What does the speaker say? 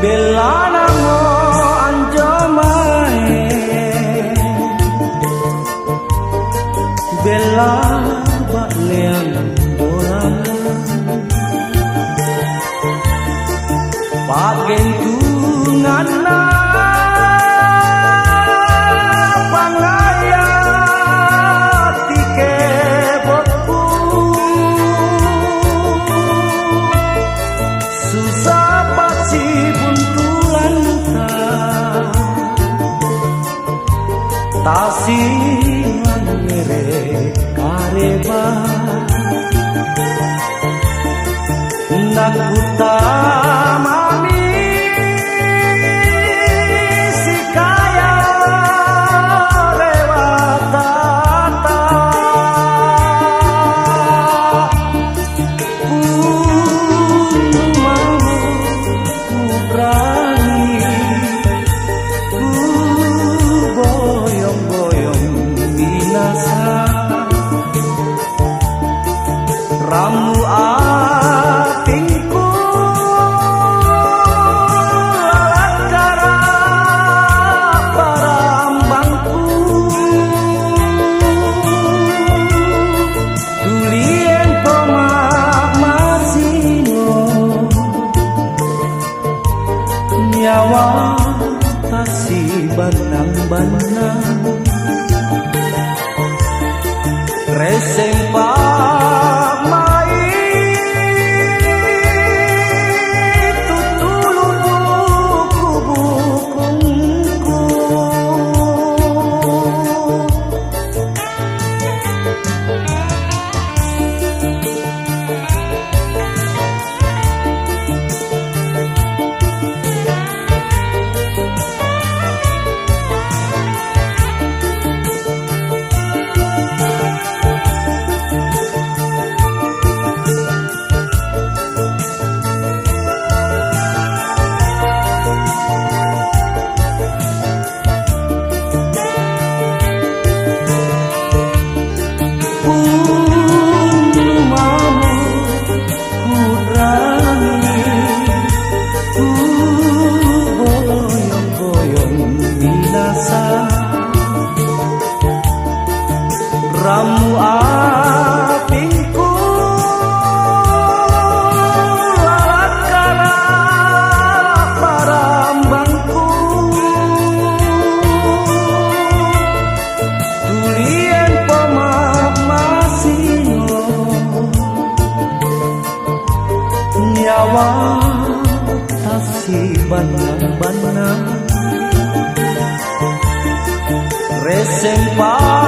Bella namo anjo mae Bella bak leang bolang Pagen tungan na pangaya tike botku susah pasti buntulan tasilan mere kareba nakuta mami si kaya lewatata mau ku berani boyong-boyong binasa ramu atingku lalat cara parambangku tulien pemak masino nyawa tasi banang-banang reseng pak mai tutulun buku-bukuku ramu apingku lalat kala parambangku tulien pemak masino nyawa tasi banang-banang reseng pak